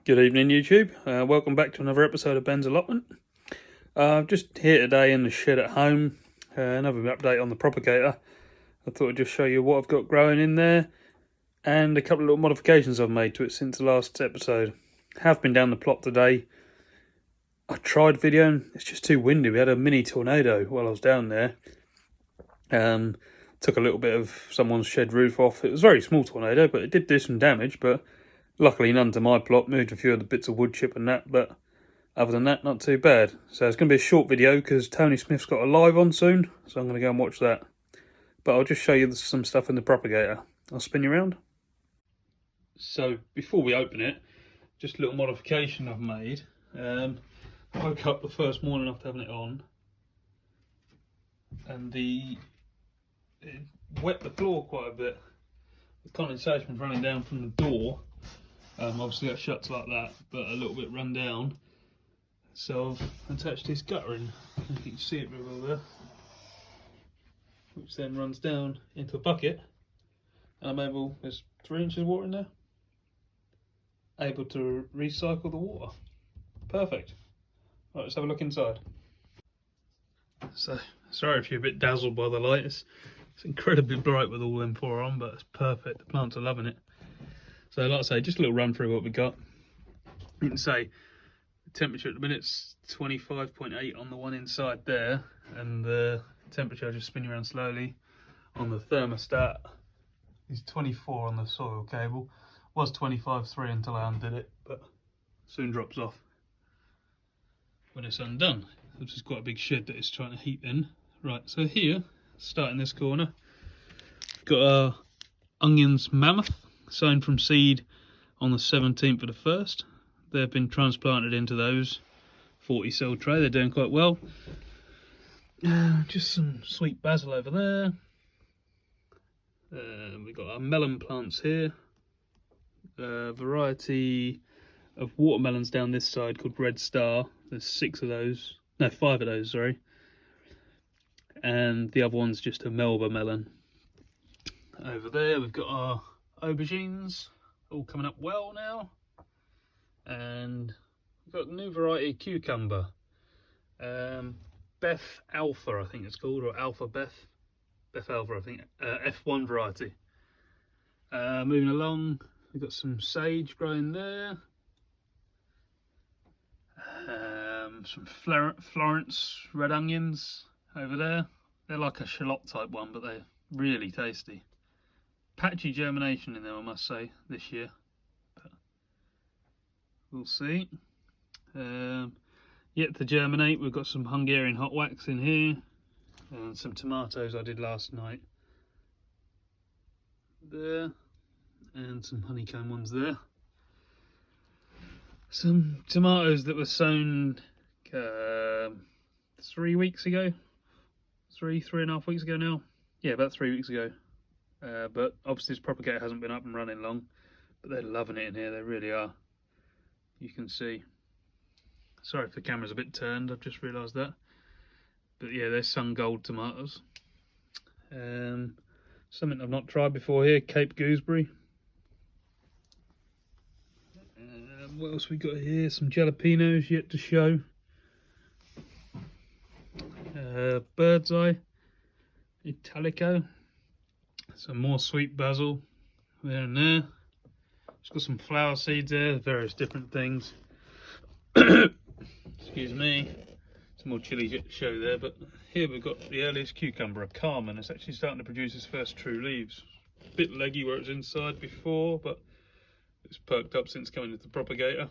Good evening, YouTube. Welcome back to another episode of Ben's Allotment. Just here today in the shed at home. Another update on the propagator. I thought I'd just show you what I've got growing in there and a couple of little modifications I've made to it since the last episode. Have been down the plot today. I tried videoing. It's just too windy. We had a mini tornado while I was down there. Took a little bit of someone's shed roof off. It was a very small tornado, but it did do some damage, but luckily none to my plot. Moved a few of the bits of wood chip and that, but other than that, not too bad. So it's going to be a short video because Tony Smith's got a live on soon, so I'm going to go and watch that. But I'll just show you some stuff in the propagator. I'll spin you around. So before we open it, just a little modification I've made. I woke up the first morning after having it on, and it wet the floor quite a bit. The condensation running down from the door. Obviously that shuts like that, but a little bit run down. So I've attached this guttering, you can see it very well there, which then runs down into a bucket, and I'm able, there's 3 inches of water in there, able to recycle the water. Perfect. Right, let's have a look inside. So, sorry if you're a bit dazzled by the light, it's incredibly bright with all them 4 on, but it's perfect, the plants are loving it. So like I say, just a little run through what we got. You can say the temperature at the minute's 25.8 on the one inside there, and the temperature, I'll just spin you around slowly, on the thermostat is 24 on the soil cable. Was 25.3 until I undid it, but soon drops off when it's undone. This is quite a big shed that it's trying to heat in. Right, so here, starting this corner, got our onions mammoth, sown from seed on the 17th of the 1st. They've been transplanted into those 40 cell tray. They're doing quite well. Just some sweet basil over there. We've got our melon plants here. Variety of watermelons down this side called Red Star. There's 5 of those, sorry. And the other one's just a Melba melon. Over there we've got our aubergines, all coming up well now. And we've got a new variety of cucumber. Beth Alpha, I think it's called, or Alpha Beth. Beth Alpha, I think. F1 variety. Moving along, we've got some sage growing there. Some Florence red onions over there. They're like a shallot type one, but they're really tasty. Patchy germination in them, I must say, this year. But we'll see. Yet to germinate, we've got some Hungarian hot wax in here, and some tomatoes I did last night there, and some honeycomb ones there. Some tomatoes that were sown 3 weeks ago, 3.5 weeks ago now. Yeah, about 3 weeks ago. But obviously this propagator hasn't been up and running long, but they're loving it in here, they really are. You can see. Sorry if the camera's a bit turned, I've just realised that. But yeah, there's sun gold tomatoes. Something I've not tried before here, Cape gooseberry. What else we got here? Some jalapenos yet to show. Bird's eye, Italico. Some more sweet basil there and there. Just got some flower seeds there, various different things. Excuse me. Some more chilies yet to show there, but here we've got the earliest cucumber, a Carmen. It's actually starting to produce its first true leaves. A bit leggy where it was inside before, but it's perked up since coming into the propagator.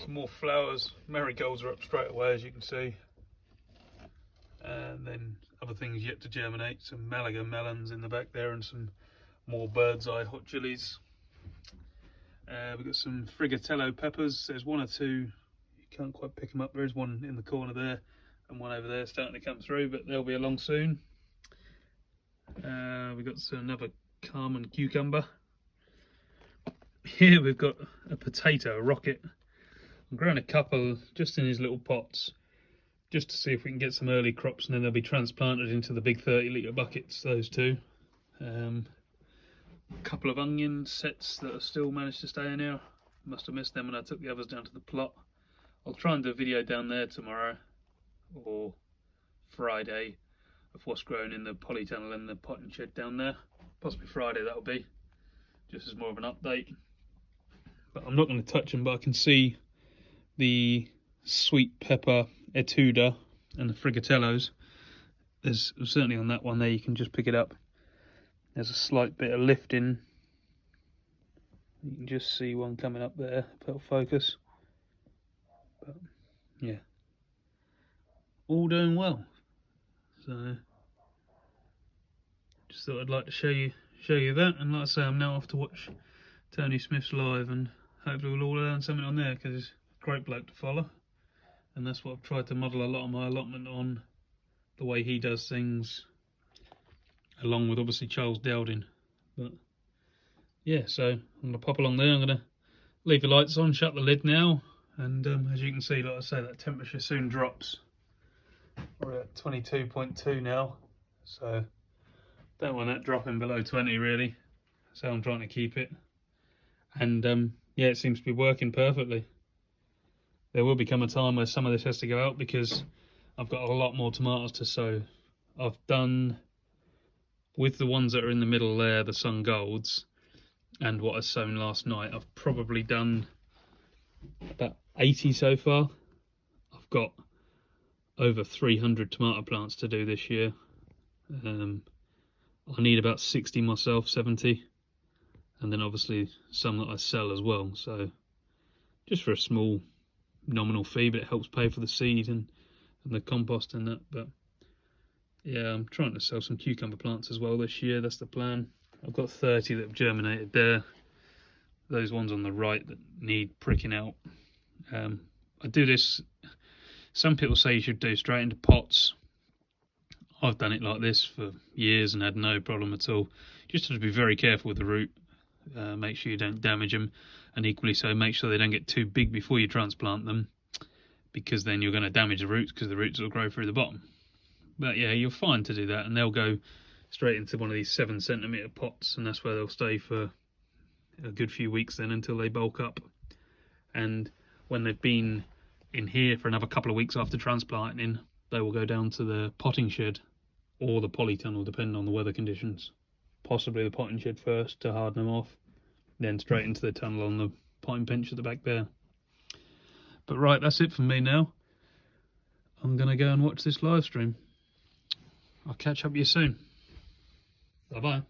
Some more flowers. Marigolds are up straight away, as you can see. And then other things yet to germinate. Some Malaga melons in the back there, and some more bird's eye hot chilies. We've got some Frigatello peppers. There's 1 or 2, you can't quite pick them up. There is one in the corner there and one over there starting to come through, but they'll be along soon. We've got another Carmen cucumber. Here we've got a potato, a rocket. I'm growing a couple just in these little pots, just to see if we can get some early crops, and then they'll be transplanted into the big 30-litre buckets, those two. A couple of onion sets that have still managed to stay in here. Must have missed them when I took the others down to the plot. I'll try and do a video down there tomorrow or Friday of what's grown in the polytunnel and the potting shed down there. Possibly Friday that'll be, just as more of an update. But I'm not going to touch them, but I can see the sweet pepper etuda and the frigatellos. There's certainly on that one there, you can just pick it up. There's a slight bit of lifting. You can just see one coming up there, put focus. But yeah, all doing well. So just thought I'd like to show you that. And like I say, I'm now off to watch Tony Smith's live, and hopefully we'll all learn something on there, because he's a great bloke to follow. And that's what I've tried to model a lot of my allotment on, the way he does things, along with obviously Charles Dowding. But yeah, so I'm going to pop along there. I'm going to leave the lights on, shut the lid now, and as you can see, like I say, that temperature soon drops. We're at 22.2 now, so don't want that dropping below 20 really, so I'm trying to keep it. And yeah, it seems to be working perfectly. There will become a time where some of this has to go out, because I've got a lot more tomatoes to sow. I've done, with the ones that are in the middle there, the Sun Golds, and what I sown last night, I've probably done about 80 so far. I've got over 300 tomato plants to do this year. I need about 60 myself, 70, and then obviously some that I sell as well. So just for a small nominal fee, but it helps pay for the seed and the compost and that. But yeah, I'm trying to sell some cucumber plants as well this year. That's the plan. I've got 30 that have germinated there. Those ones on the right that need pricking out. I do this, some people say you should do straight into pots. I've done it like this for years and had no problem at all. Just have to be very careful with the root. Make sure you don't damage them, and equally so make sure they don't get too big before you transplant them, because then you're going to damage the roots, because the roots will grow through the bottom. But yeah, you're fine to do that, and they'll go straight into one of these 7cm pots, and that's where they'll stay for a good few weeks then, until they bulk up. And when they've been in here for another couple of weeks after transplanting, they will go down to the potting shed or the polytunnel, depending on the weather conditions. Possibly the potting shed first to harden them off, then straight into the tunnel on the potting bench at the back there. But right, that's it from me now. I'm going to go and watch this live stream. I'll catch up with you soon. Bye bye.